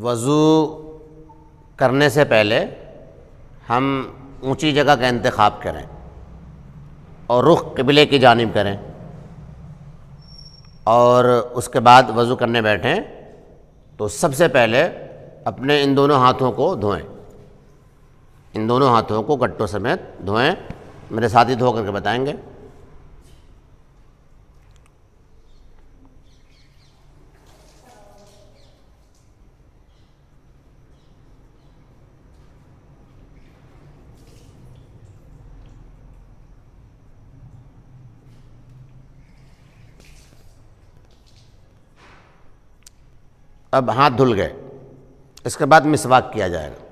وضو کرنے سے پہلے ہم اونچی جگہ کا انتخاب کریں اور رخ قبلے کی جانب کریں، اور اس کے بعد وضو کرنے بیٹھیں تو سب سے پہلے اپنے ان دونوں ہاتھوں کو دھوئیں، ان دونوں ہاتھوں کو گٹوں سمیت دھوئیں۔ میرے ساتھی دھو کر کے بتائیں گے۔ اب ہاتھ دھل گئے، اس کے بعد مسواک کیا جائے گا۔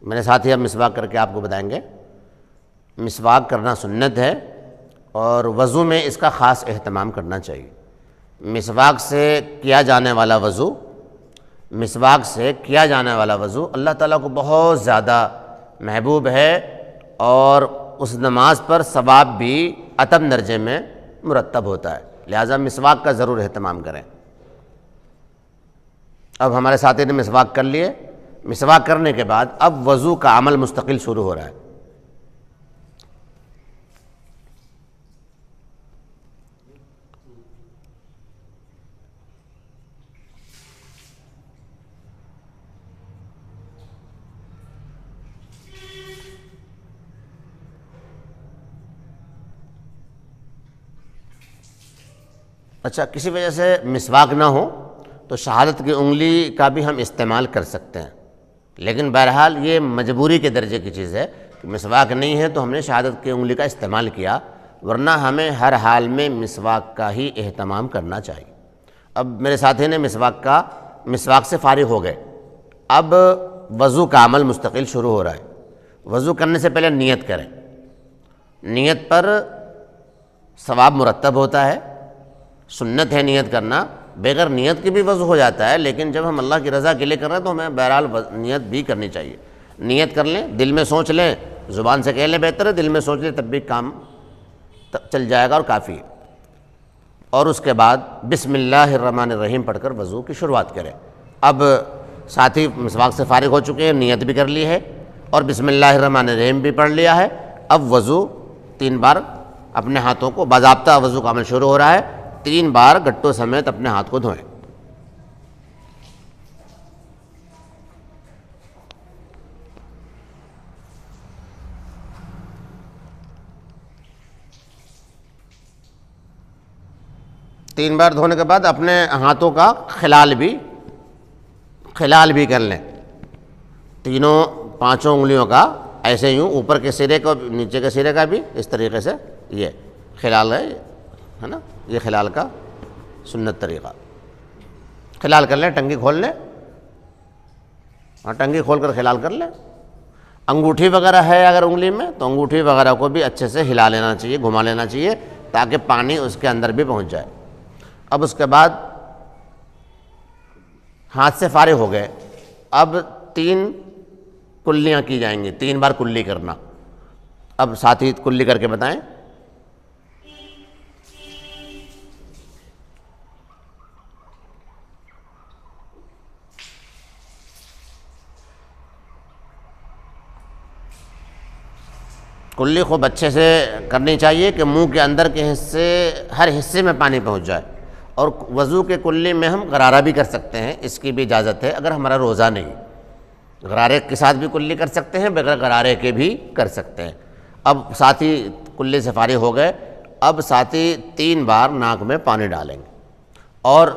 میرے ساتھی اب مسواک کر کے آپ کو بتائیں گے۔ مسواک کرنا سنت ہے اور وضو میں اس کا خاص اہتمام کرنا چاہیے۔ مسواک سے کیا جانے والا وضو اللہ تعالیٰ کو بہت زیادہ محبوب ہے، اور اس نماز پر ثواب بھی اتم درجے میں مرتب ہوتا ہے، لہٰذا مسواک کا ضرور اہتمام کریں۔ اب ہمارے ساتھی نے مسواک کر لیے، مسواک کرنے کے بعد اب وضو کا عمل مستقل شروع ہو رہا ہے۔ اچھا، کسی وجہ سے مسواک نہ ہو تو شہادت کی انگلی کا بھی ہم استعمال کر سکتے ہیں، لیکن بہرحال یہ مجبوری کے درجے کی چیز ہے کہ مسواک نہیں ہے تو ہم نے شہادت کی انگلی کا استعمال کیا، ورنہ ہمیں ہر حال میں مسواک کا ہی اہتمام کرنا چاہیے۔ اب میرے ساتھی نے مسواک سے فارغ ہو گئے، اب وضو کا عمل مستقل شروع ہو رہا ہے۔ وضو کرنے سے پہلے نیت کریں، نیت پر ثواب مرتب ہوتا ہے، سنت ہے نیت کرنا، بغیر نیت کے بھی وضو ہو جاتا ہے، لیکن جب ہم اللہ کی رضا کے لیے کر رہے ہیں تو ہمیں بہرحال نیت بھی کرنی چاہیے۔ نیت کر لیں، دل میں سوچ لیں، زبان سے کہہ لیں بہتر ہے، دل میں سوچ لیں تب بھی کام چل جائے گا اور کافی ہے۔ اور اس کے بعد بسم اللہ الرحمن الرحیم پڑھ کر وضو کی شروعات کریں۔ اب ساتھی مسواک سے فارغ ہو چکے ہیں، نیت بھی کر لی ہے اور بسم اللہ الرحمن الرحیم بھی پڑھ لیا ہے۔ اب وضو 3 بار اپنے ہاتھوں کو، باضابطہ وضو کا عمل شروع ہو رہا ہے، 3 بار گٹوں سمیت اپنے ہاتھ کو دھوئیں۔ تین بار دھونے کے بعد اپنے ہاتھوں کا خلال بھی کر لیں، پانچوں انگلیوں کا، ایسے یوں اوپر کے سرے کا نیچے کے سرے کا بھی، اس طریقے سے یہ خلال ہے نا، یہ خلال کا سنت طریقہ۔ خلال کر لیں، ٹنگی کھول لیں، ٹنگی کھول کر خلال کر لیں۔ انگوٹھی وغیرہ ہے اگر انگلی میں تو انگوٹھی وغیرہ کو بھی اچھے سے ہلا لینا چاہیے، گھما لینا چاہیے تاکہ پانی اس کے اندر بھی پہنچ جائے۔ اب اس کے بعد ہاتھ سے فارغ ہو گئے، اب 3 کلیاں کی جائیں گی، 3 بار کلی کرنا۔ اب ساتھی کلی کر کے بتائیں۔ کلی خوب اچھے سے کرنی چاہیے کہ منہ کے اندر کے ہر حصے میں پانی پہنچ جائے، اور وضو کے کلی میں ہم غرارہ بھی کر سکتے ہیں، اس کی بھی اجازت ہے اگر ہمارا روزہ نہیں۔ غرارے کے ساتھ بھی کلی کر سکتے ہیں، بغیر غرارے کے بھی کر سکتے ہیں۔ اب ساتھی کلی سے فارغ ہو گئے، اب ساتھی 3 بار ناک میں پانی ڈالیں گے، اور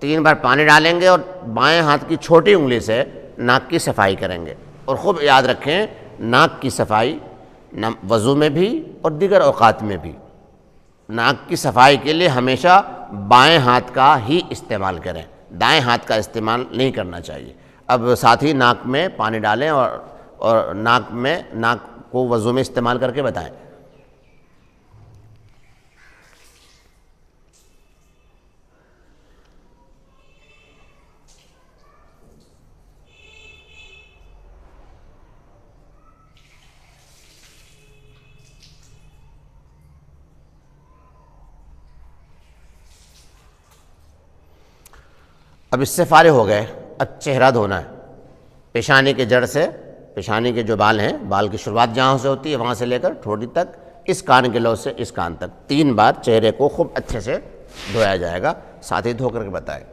3 بار پانی ڈالیں گے اور بائیں ہاتھ کی چھوٹی انگلی سے ناک کی صفائی کریں گے۔ اور خوب یاد رکھیں، ناک کی صفائی وضو میں بھی اور دیگر اوقات میں بھی، ناک کی صفائی کے لیے ہمیشہ بائیں ہاتھ کا ہی استعمال کریں، دائیں ہاتھ کا استعمال نہیں کرنا چاہیے۔ اب ساتھی ناک میں پانی ڈالیں اور ناک کو وضو میں استعمال کر کے بتائیں۔ اب اس سے فارغ ہو گئے، چہرہ دھونا ہے، پیشانی کے جڑ سے، پیشانی کے جو بال ہیں، بال کی شروعات جہاں سے ہوتی ہے وہاں سے لے کر ٹھوڑی تک، اس کان کے لو سے اس کان تک 3 بار چہرے کو خوب اچھے سے دھویا جائے گا۔ ساتھ ہی دھو کر کے بتائیں۔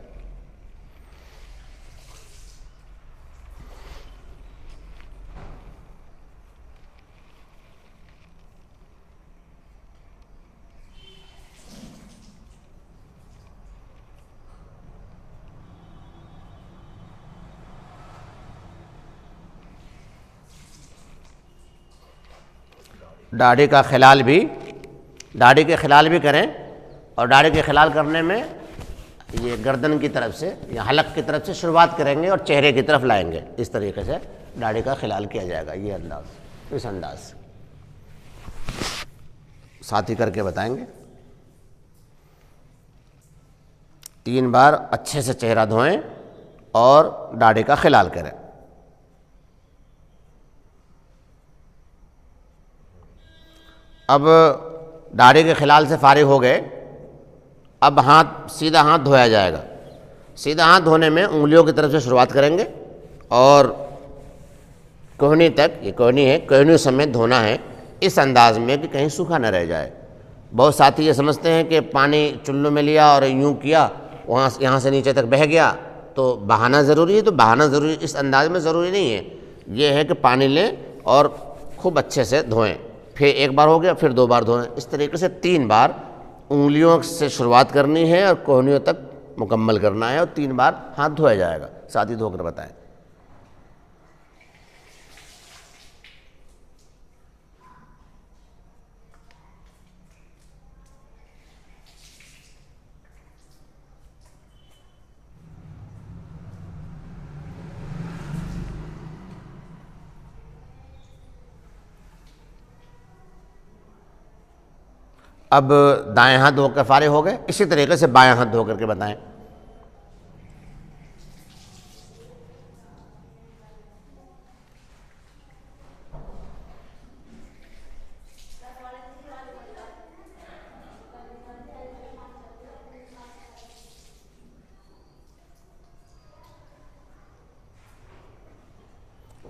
داڑھی کا خلال بھی، داڑھی کے خلال بھی کریں، اور داڑھی کے خلال کرنے میں یہ گردن کی طرف سے یا حلق کی طرف سے شروعات کریں گے اور چہرے کی طرف لائیں گے، اس طریقے سے داڑھی کا خلال کیا جائے گا، یہ انداز، اس انداز سے ساتھی کر کے بتائیں گے۔ 3 بار اچھے سے چہرہ دھوئیں اور داڑھی کا خلال کریں۔ اب داڑھی کے خلال سے فارغ ہو گئے، اب سیدھا ہاتھ دھویا جائے گا۔ سیدھا ہاتھ دھونے میں انگلیوں کی طرف سے شروعات کریں گے اور کوہنی تک، یہ کوہنی ہے، کوہنی سمیت دھونا ہے، اس انداز میں کہ کہیں سوکھا نہ رہ جائے۔ بہت ساتھی یہ سمجھتے ہیں کہ پانی چلو میں لیا اور یوں کیا، یہاں سے نیچے تک بہہ گیا تو بہانا ضروری ہے، تو بہانا ضروری اس انداز میں ضروری نہیں ہے۔ یہ ہے کہ پانی لیں اور خوب اچھے سے دھوئیں، پھر 1 بار ہو گیا، پھر 2 بار دھوئیں، اس طریقے سے 3 بار انگلیوں سے شروعات کرنی ہے اور کوہنیوں تک مکمل کرنا ہے، اور 3 بار ہاتھ دھویا جائے گا۔ ساتھ ہی دھو کر بتائیں۔ اب دائیں ہاتھ دھو کر فارغ ہو گئے، اسی طریقے سے بائیں ہاتھ دھو کر کے بتائیں۔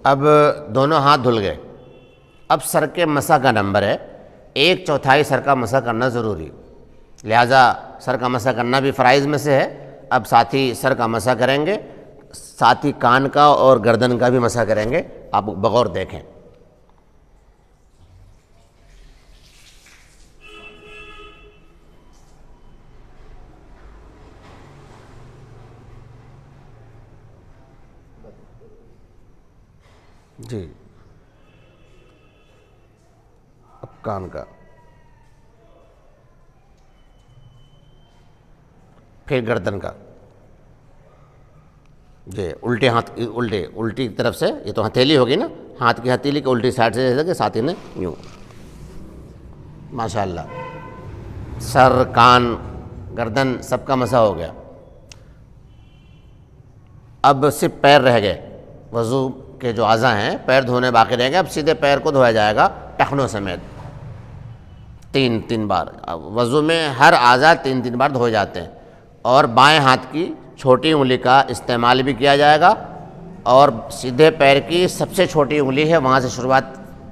اب دونوں ہاتھ دھل گئے، اب سر کے مسح کا نمبر ہے 1/4 سر کا مسح کرنا ضروری، لہٰذا سر کا مسح کرنا بھی فرائض میں سے ہے۔ اب ساتھی سر کا مسح کریں گے، ساتھی کان کا اور گردن کا بھی مسح کریں گے، آپ بغور دیکھیں۔ جی، اب کان کا، پھر گردن کا، جی الٹے ہاتھ، الٹی طرف سے، یہ تو ہتھیلی ہوگی نا، ہاتھ کی ہتھیلی کی الٹی سائڈ سے، جیسا کہ ساتھی نے یوں، ماشاءاللہ، سر، کان، گردن سب کا مسح ہو گیا۔ اب صرف پیر رہ گئے، وضو کے جو اعضاء ہیں پیر دھونے باقی رہ گئے، اب سیدھے پیر کو دھویا جائے گا ٹخنوں سمیت 3 بار۔ وضو میں ہر اعضاء 3 بار دھوئے جاتے ہیں، اور بائیں ہاتھ کی چھوٹی انگلی کا استعمال بھی کیا جائے گا، اور سیدھے پیر کی سب سے چھوٹی انگلی ہے وہاں سے شروعات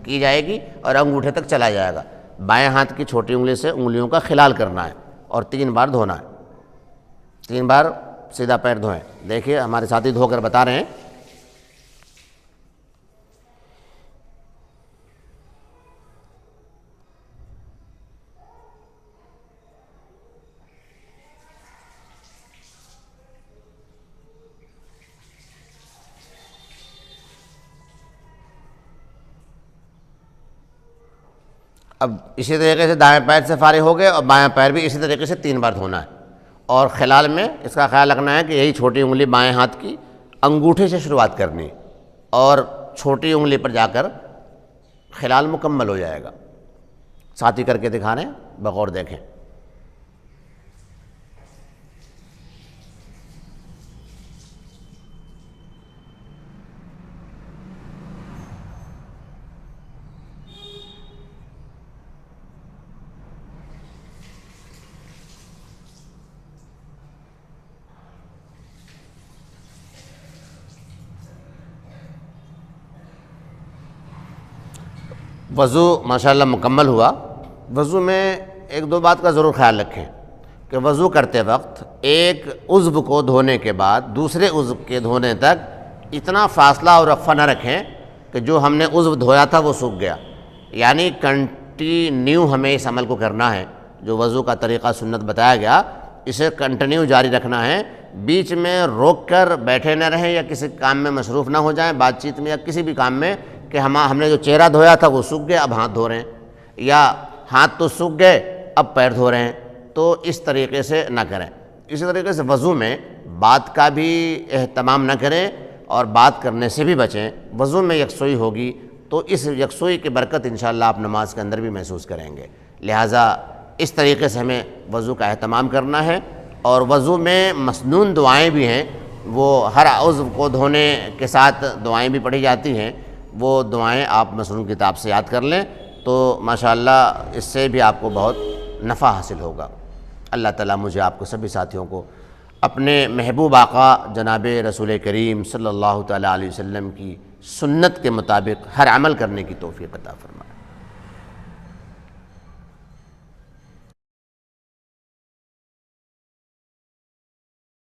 کی جائے گی اور انگوٹھے تک چلا جائے گا۔ بائیں ہاتھ کی چھوٹی انگلی سے انگلیوں کا خلال کرنا ہے اور 3 بار دھونا ہے، 3 بار سیدھا پیر دھوئیں۔ دیکھیے ہمارے ساتھی دھو کر بتا رہے ہیں۔ اب اسی طریقے سے دائیں پیر سے فارغ ہو گئے، اور بائیں پیر بھی اسی طریقے سے 3 بار دھونا ہے، اور خلال میں اس کا خیال رکھنا ہے کہ یہی چھوٹی انگلی بائیں ہاتھ کی انگوٹھے سے شروعات کرنی، اور چھوٹی انگلی پر جا کر خلال مکمل ہو جائے گا۔ ساتھی کر کے دکھا رہے ہیں، بغور دیکھیں۔ وضو ماشاءاللہ مکمل ہوا۔ وضو میں ایک دو بات کا ضرور خیال رکھیں کہ وضو کرتے وقت ایک عضو کو دھونے کے بعد دوسرے عضو کے دھونے تک اتنا فاصلہ اور وقفہ نہ رکھیں کہ جو ہم نے عضو دھویا تھا وہ سوکھ گیا، یعنی کنٹینیو ہمیں اس عمل کو کرنا ہے۔ جو وضو کا طریقہ سنت بتایا گیا اسے کنٹینیو جاری رکھنا ہے، بیچ میں روک کر بیٹھے نہ رہیں یا کسی کام میں مصروف نہ ہو جائیں، بات چیت میں یا کسی بھی کام میں، کہ ہم نے جو چہرہ دھویا تھا وہ سوکھ گیا اب ہاتھ دھو رہے ہیں، یا ہاتھ تو سوکھ گئے اب پیر دھو رہے ہیں، تو اس طریقے سے نہ کریں۔ اسی طریقے سے وضو میں بات کا بھی اہتمام نہ کریں اور بات کرنے سے بھی بچیں۔ وضو میں یکسوئی ہوگی تو اس یکسوئی کی برکت انشاءاللہ آپ نماز کے اندر بھی محسوس کریں گے۔ لہٰذا اس طریقے سے ہمیں وضو کا اہتمام کرنا ہے۔ اور وضو میں مسنون دعائیں بھی ہیں، وہ ہر عضو کو دھونے کے ساتھ دعائیں بھی پڑھی جاتی ہیں، وہ دعائیں آپ مسنون کتاب سے یاد کر لیں تو ماشاءاللہ اس سے بھی آپ کو بہت نفع حاصل ہوگا۔ اللہ تعالیٰ مجھے آپ کو سبھی ساتھیوں کو اپنے محبوب آقا جناب رسول کریم صلی اللہ تعالیٰ علیہ وسلم کی سنت کے مطابق ہر عمل کرنے کی توفیق عطا فرمائے۔